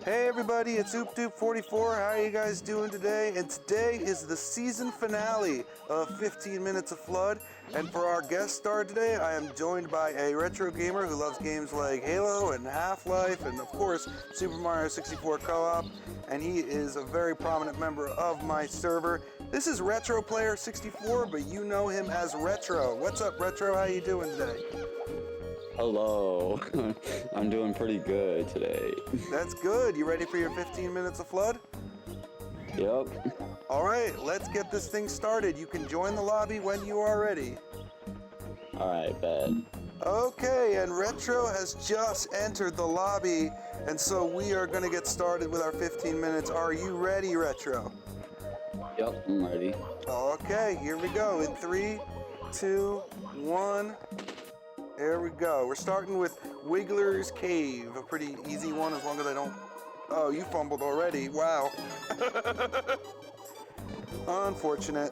Hey everybody, it's OopDoop44. How are you guys doing today? And today is the season finale of 15 Minutes of Flood. And for our guest star today, I am joined by a retro gamer who loves games like Halo and Half-Life and of course Super Mario 64 Co-op. And he is a very prominent member of my server. This is Retro Player 64, but you know him as Retro. What's up, Retro? How you doing today? Hello. I'm doing pretty good today. That's good. You ready for your 15 minutes of Flood? Yep. All right, let's get this thing started. You can join the lobby when you are ready. Alright, bet. Okay, and Retro has just entered the lobby, and so we are going to get started with our 15 minutes. Are you ready, Retro? Yep, I'm ready. Okay, here we go. In 3, 2, 1. There we go. We're starting with Wiggler's Cave. A pretty easy one as long as I don't... Oh, you fumbled already. Wow. Unfortunate.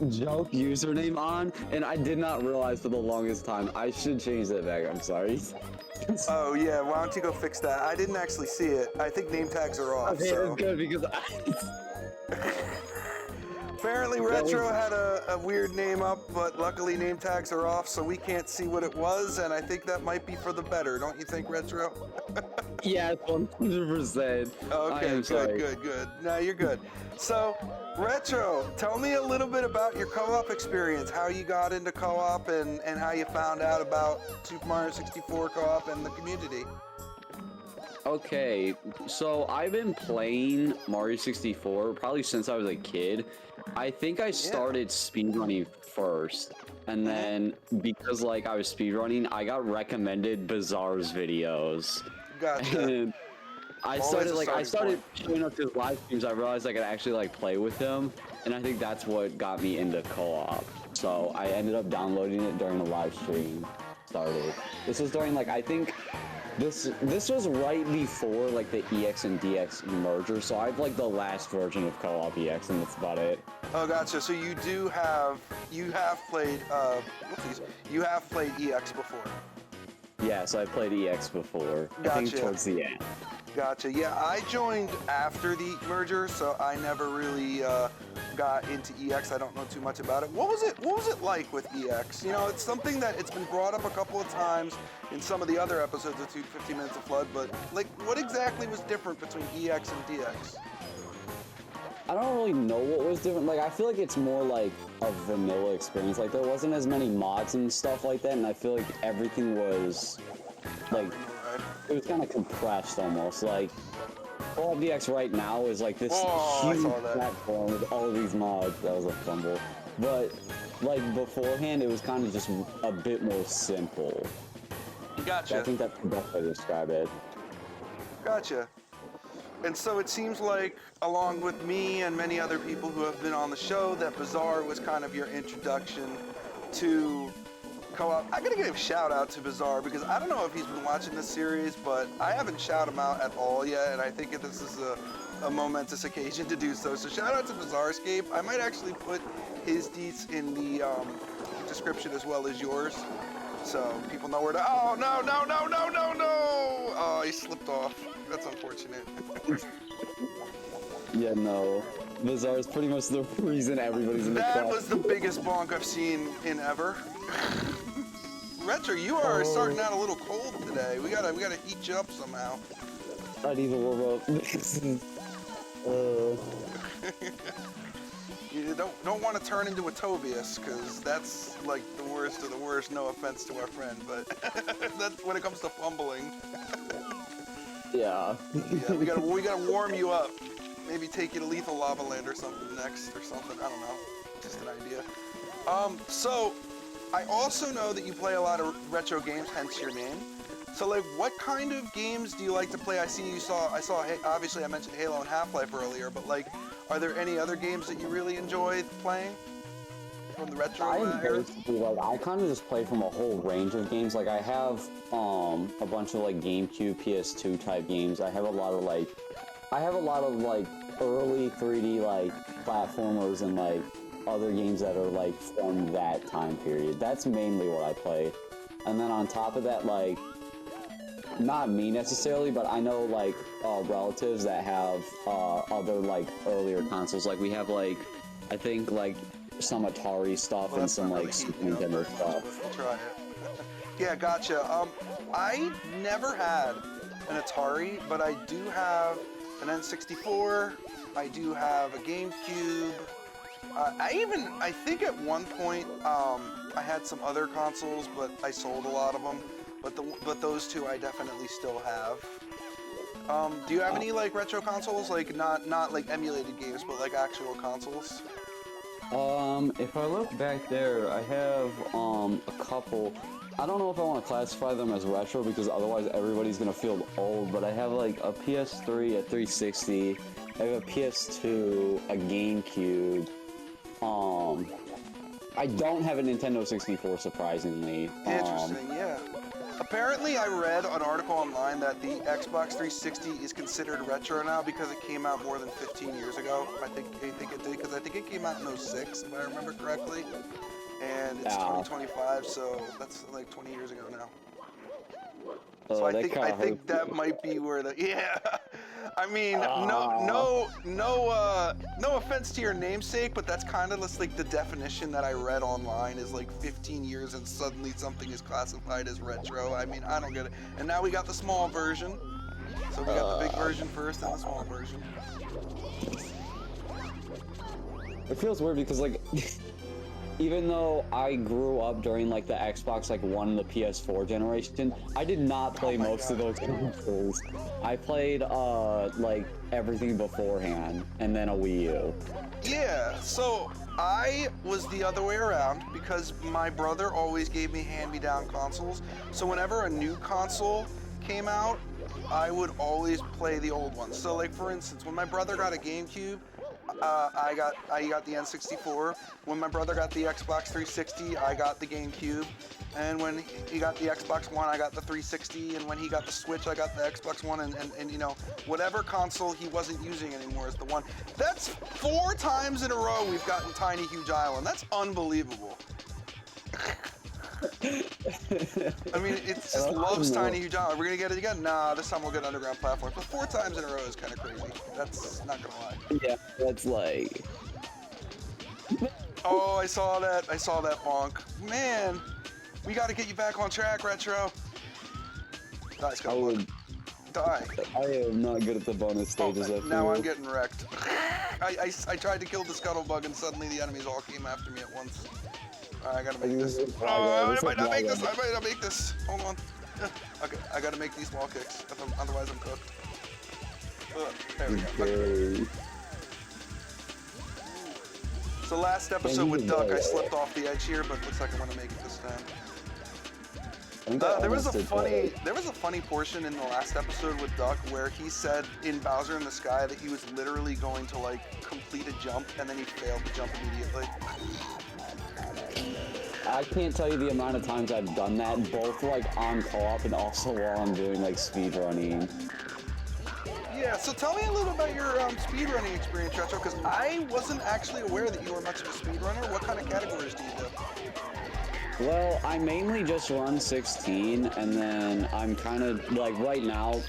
Joke username on, and I did not realize for the longest time. I should change that back. I'm sorry. Oh, yeah. Why don't you go fix that? I didn't actually see it. I think name tags are off, Okay, so... that's good because Apparently Retro had a weird name up, but luckily name tags are off, so we can't see what it was, and I think that might be for the better, don't you think, Retro? Yes, 100%. Okay, good. No, you're good. So, Retro, tell me a little bit about your co-op experience, how you got into co-op, and how you found out about Super Mario 64 co-op and the community. Okay, so I've been playing Mario 64 probably since I was a kid. I think I started speedrunning first, and then because like I was speedrunning, I got recommended Bizarre's videos. Gotcha. And I started showing up to his live streams. I realized I could actually like play with him, and I think that's what got me into co-op. So I ended up downloading it during a live stream started. This was during like I think this was right before like the EX and DX merger, so I have like the last version of co-op EX, and that's about it. Oh, gotcha. So you have played EX before. Yes, I played EX before. Gotcha. I think towards the end. Gotcha. Yeah, I joined after the merger, so I never really got into EX. I don't know too much about it. What was it like with EX? You know, it's something that it's been brought up a couple of times in some of the other episodes of 15 Minutes of Flood, but like, what exactly was different between EX and DX? I don't really know what was different. Like, I feel like it's more like a vanilla experience. Like, there wasn't as many mods and stuff like that, and I feel like everything was, like, it was kind of compressed almost. Like, co-op DX right now is like this huge platform with all of these mods. That was a fumble. But, like, beforehand, it was kind of just a bit more simple. Gotcha. So I think that's the best way to describe it. Gotcha. And so it seems like, along with me and many other people who have been on the show, that Bizarre was kind of your introduction to co-op. I gotta give a shout out to Bizarre because I don't know if he's been watching this series, but I haven't shouted him out at all yet, and I think that this is a momentous occasion to do so. So shout out to Bizarre Escape. I might actually put his deets in the description as well as yours, so people know where to. Oh no! Oh, he slipped off. That's unfortunate. Yeah, no. Bizarre is pretty much the reason everybody's in the club. That was the biggest bonk I've seen in ever. Retro, you are starting out a little cold today. We gotta heat you up somehow. I need to warm up. You don't want to turn into a Tobias, because that's like the worst of the worst. No offense to our friend, but that's when it comes to fumbling. Yeah. Yeah, we gotta warm you up. Maybe take you to Lethal Lava Land or something next, or something. I don't know. Just an idea. So I also know that you play a lot of retro games, hence your name. So like, what kind of games do you like to play? I saw. Obviously, I mentioned Halo and Half-Life earlier, but like, are there any other games that you really enjoy playing from the retro era? I kind of just play from a whole range of games. Like I have a bunch of like GameCube, PS2 type games. I have a lot of like early 3D like platformers and like other games that are like from that time period. That's mainly what I play. And then on top of that, like not me necessarily, but I know like relatives that have other like earlier consoles. Like we have like I think like some Atari stuff Well, and that's some not really like Super heating me up Nintendo very much, stuff. but we'll try it. Yeah, gotcha. I never had an Atari, but I do have an N64. I do have a GameCube. I think at one point, I had some other consoles, but I sold a lot of them. But those two I definitely still have. Do you have any like retro consoles, like not like emulated games, but like actual consoles? If I look back there, I have a couple. I don't know if I want to classify them as retro because otherwise everybody's gonna feel old. But I have like a PS3, a 360. I have a PS2, a GameCube. I don't have a Nintendo 64, surprisingly. Interesting, yeah. Apparently, I read an article online that the Xbox 360 is considered retro now because it came out more than 15 years ago. I think it did because I think it came out in '06, if I remember correctly. And it's 2025, so that's like 20 years ago now. So I think that might be where the yeah. I mean, no offense to your namesake, but that's kind of just like the definition that I read online is like 15 years and suddenly something is classified as retro. I mean, I don't get it. And now we got the small version. So we got the big version first and the small version. It feels weird because like even though I grew up during like the Xbox like 1 and the PS4 generation, I did not play most of those consoles. I played like everything beforehand and then a Wii U. Yeah, so I was the other way around because my brother always gave me hand-me-down consoles. So whenever a new console came out, I would always play the old ones. So like for instance, when my brother got a GameCube, I got the N64. When my brother got the Xbox 360, I got the GameCube. And when he got the Xbox One, I got the 360. And when he got the Switch, I got the Xbox One. And you know, whatever console he wasn't using anymore is the one. That's 4 times in a row we've gotten Tiny Huge Island. That's unbelievable. I mean, it just loves Tiny Huge Island. We're gonna get it again? Nah, this time we'll get Underground Platforms. But 4 times in a row is kind of crazy. That's not gonna lie. Yeah, that's like. Oh, I saw that. I saw that bonk. Man, we got to get you back on track, Retro. Die, Scuttlebug. Die. I am not good at the bonus stages. Oh, now I'm getting wrecked. I tried to kill the Scuttlebug and suddenly the enemies all came after me at once. I gotta make this. Oh, I might not make this. I might not make this. Hold on. Okay, I gotta make these wall kicks. Otherwise, I'm cooked. There we go. Okay. So last episode with Duck, I slipped off the edge here, but looks like I'm gonna make it this time. There was a funny portion in the last episode with Duck where he said in Bowser in the Sky that he was literally going to like complete a jump and then he failed to jump immediately. I can't tell you the amount of times I've done that, both like on co-op and also while I'm doing like speedrunning. Yeah, so tell me a little about your speedrunning experience, Retro, because I wasn't actually aware that you were much of a speedrunner. What kind of categories do you do? Well, I mainly just run 16, and then I'm kind of, like, right now,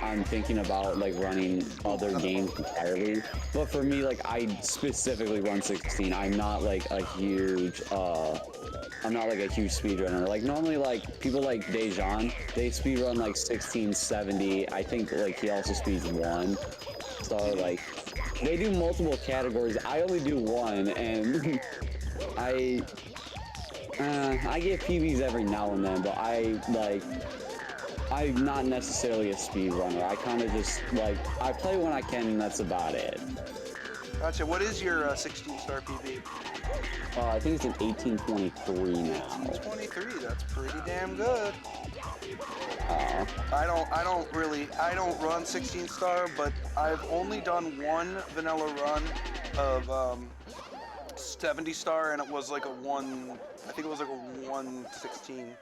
I'm thinking about, like, running other games entirely. But for me, like, I specifically run 16. I'm not, like, a huge speedrunner. Like, normally, like, people like Dejan, they speedrun, like, 16, 70. I think, like, he also speeds 1. So, like, they do multiple categories. I only do 1, and I get PBs every now and then, but I'm not necessarily a speedrunner. I kind of just, like, I play when I can, and that's about it. Gotcha. What is your 16-star PB? I think it's an 1823 now. 1823, that's pretty damn good. I don't run 16-star, but I've only done one vanilla run of 70-star, and it was like I think it was like a 116,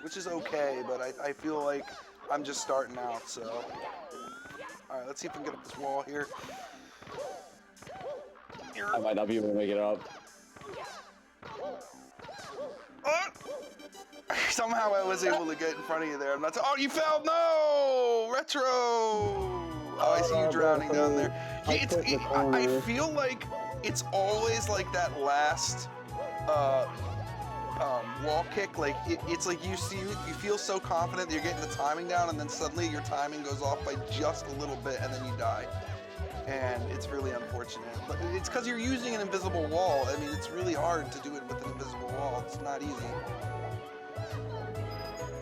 which is okay, but I feel like I'm just starting out, so. All right, let's see if we can get up this wall here. I might not be able to make it up. Somehow I was able to get in front of you there. I'm not. Oh, you fell! No, retro. Oh, I see you drowning down there. I feel like it's always like that last wall kick. Like it's like you feel so confident that you're getting the timing down, and then suddenly your timing goes off by just a little bit, and then you die. And it's really unfortunate. But it's because you're using an invisible wall. I mean, it's really hard to do it with an invisible wall. It's not easy.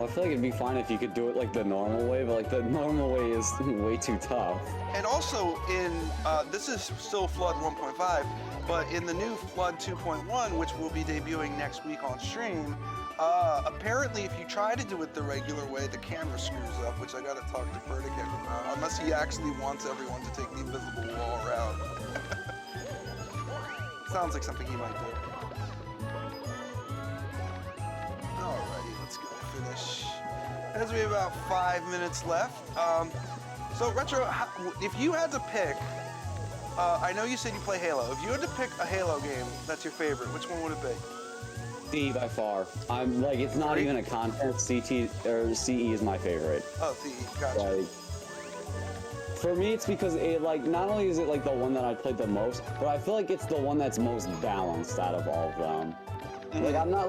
I feel like it'd be fine if you could do it like the normal way, but like the normal way is way too tough. And also in, this is still Flood 1.5, but in the new Flood 2.1, which will be debuting next week on stream, apparently if you try to do it the regular way, the camera screws up, which I gotta talk to Ferdicant about, unless he actually wants everyone to take the invisible wall route. Sounds like something he might do. Alrighty, let's go finish. As we have about 5 minutes left. So Retro, if you had to pick, I know you said you play Halo. If you had to pick a Halo game that's your favorite, which one would it be? CE by far. I'm like, it's not even a contest. CE is my favorite. Oh, CE, gotcha. Like, for me, it's because it like not only is it like the one that I played the most, but I feel like it's the one that's most balanced out of all of them. Mm-hmm. Like I'm not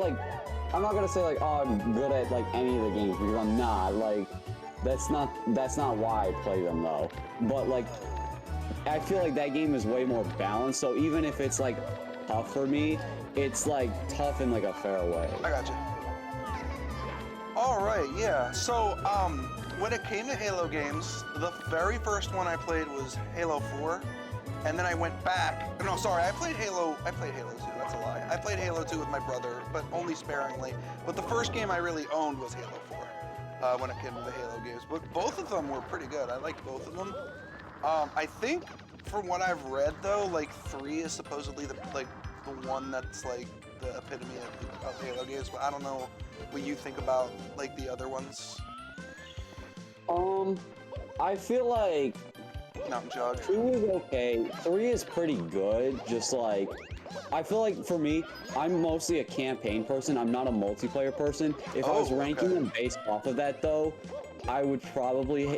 gonna say like, oh, I'm good at like any of the games, because I'm not. Like that's not why I play them though. But like I feel like that game is way more balanced. So even if it's like tough for me, it's like tough in like a fair way. I gotcha. All right, yeah. So when it came to Halo games, the very first one I played was Halo 4, and then I went back. No, sorry, I played Halo 2. That's a lie. I played Halo 2 with my brother, but only sparingly. But the first game I really owned was Halo 4 when it came to the Halo games. But both of them were pretty good. I liked both of them. I think from what I've read though, like 3 is supposedly the one that's like the epitome of Halo games. But I don't know what you think about like the other ones. I feel like Mountain Jog. 2 is okay. 3 is pretty good. Just like, I feel like for me, I'm mostly a campaign person. I'm not a multiplayer person. If I was ranking them based off of that, though, I would probably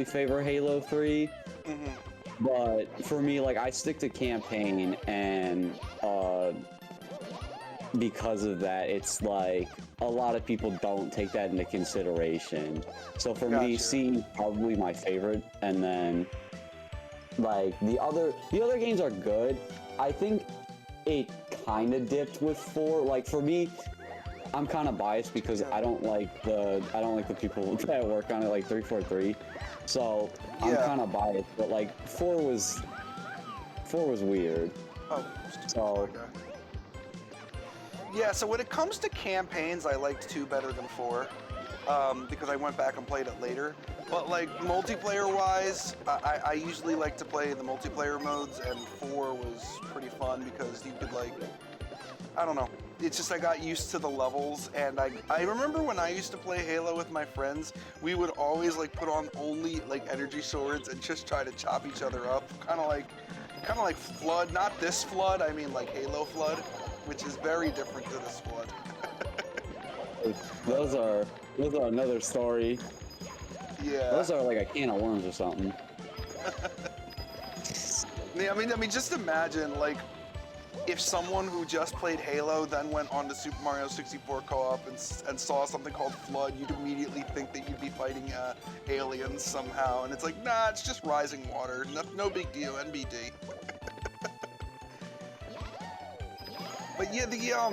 favor Halo 3. Mm-hmm. But for me, like, I stick to campaign, and because of that, it's like a lot of people don't take that into consideration. So for me, C is probably my favorite, and then like the other games are good. I think it kind of dipped with 4. Like for me, I'm kind of biased because I don't like the people that work on it, like 343. So I'm kind of biased, but like 4 was weird. Oh, so. Yeah, so when it comes to campaigns, I liked 2 better than 4, because I went back and played it later. But like multiplayer-wise, I usually like to play the multiplayer modes, and 4 was pretty fun because you could like, I don't know, it's just I got used to the levels, and I remember when I used to play Halo with my friends, we would always like put on only like energy swords and just try to chop each other up, kind of like Flood, not this Flood, I mean like Halo Flood, which is very different to this Flood. Those are another story. Yeah. Those are like a can of worms or something. I mean, just imagine like if someone who just played Halo then went on to Super Mario 64 co-op and saw something called Flood, you'd immediately think that you'd be fighting aliens somehow, and it's like, nah, it's just rising water, no big deal, NBD. But yeah,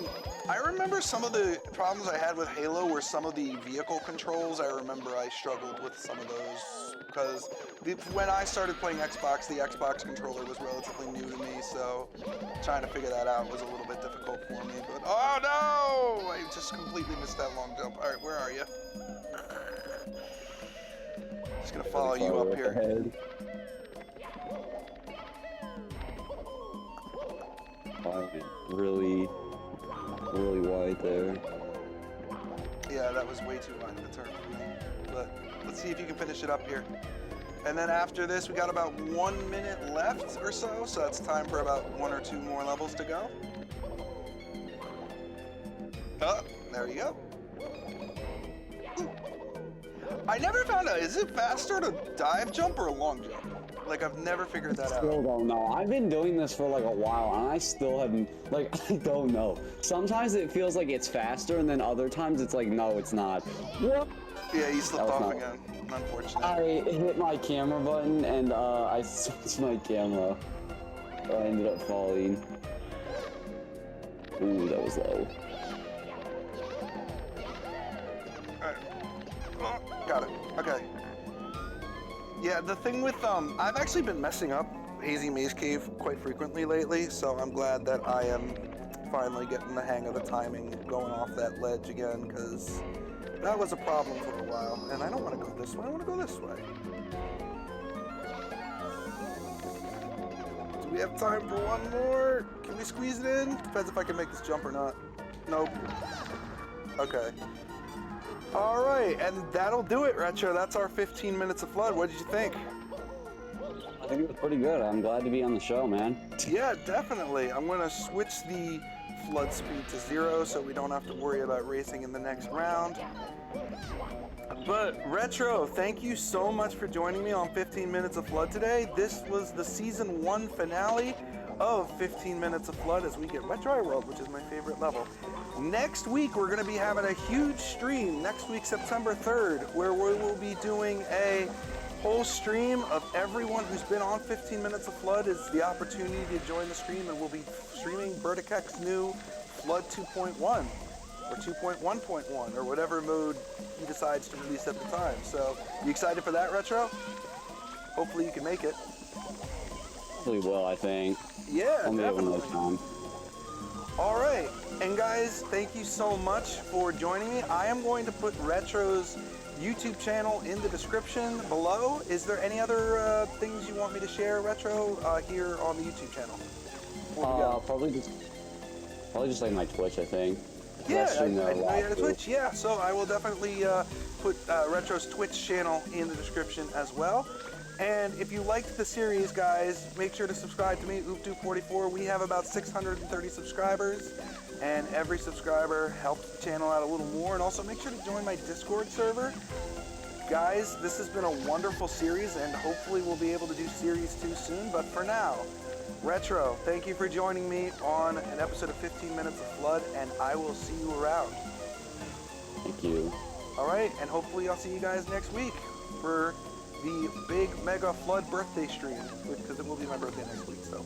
I remember some of the problems I had with Halo were some of the vehicle controls. I remember I struggled with some of those because when I started playing Xbox, the Xbox controller was relatively new to me, so trying to figure that out was a little bit difficult for me. But oh no! I just completely missed that long jump. All right, where are you? Just gonna follow you up here. Really wide there. Yeah, that was way too wide of a turn for me. But let's see if you can finish it up here. And then after this, we got about 1 minute left or so, so that's time for about 1 or 2 more levels to go. Oh, there you go. I never found out, is it faster to dive jump or a long jump? Like, I've never figured that Still out. don't know. I've been doing this for like a while, and I still haven't, like, I don't know. Sometimes it feels like it's faster, and then other times it's like, no, it's not. What? Yeah, you slipped That was off not- again. Unfortunate. I hit my camera button, and I switched my camera. I ended up falling. Ooh, that was low. Alright. Oh, got it. Okay. Yeah, the thing with, I've actually been messing up Hazy Maze Cave quite frequently lately, so I'm glad that I am finally getting the hang of the timing going off that ledge again, because that was a problem for a while, and I don't want to go this way, I want to go this way. Do we have time for one more? Can we squeeze it in? Depends if I can make this jump or not. Nope. Okay. All right, and that'll do it, Retro. That's our 15 minutes of Flood. What did you think? I think it was pretty good. I'm glad to be on the show, man. Yeah, definitely. I'm going to switch the flood speed to 0 so we don't have to worry about racing in the next round. But Retro, thank you so much for joining me on 15 Minutes of Flood today. This was the season 1 finale of 15 Minutes of Flood as we get Wet Dry World, which is my favorite level. Next week, we're going to be having a huge stream next week, September 3rd, where we will be doing a whole stream of everyone who's been on 15 Minutes of Flood is the opportunity to join the stream, and we'll be streaming Burtikek's new Flood 2.1 or 2.1.1 or whatever mode he decides to release at the time. So, you excited for that, Retro? Hopefully you can make it. Probably will, I think. Yeah, I'll have another definitely. time. All right, and guys, thank you so much for joining me. I am going to put Retro's YouTube channel in the description below. Is there any other things you want me to share, Retro, here on the YouTube channel? Before we go? Probably just like my Twitch, I think. Yeah, I stream there a didn't know you had a lot, too. Twitch. Yeah, so I will definitely put Retro's Twitch channel in the description as well. And if you liked the series, guys, make sure to subscribe to me, OopDude44. We have about 630 subscribers, and every subscriber helps the channel out a little more. And also make sure to join my Discord server. Guys, this has been a wonderful series, and hopefully we'll be able to do Series 2 soon. But for now, Retro, thank you for joining me on an episode of 15 Minutes of Flood, and I will see you around. Thank you. All right, and hopefully I'll see you guys next week for the big mega flood birthday stream, because it will be my birthday next week. So,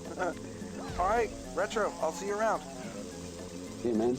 all right, Retro, I'll see you around. See you, man.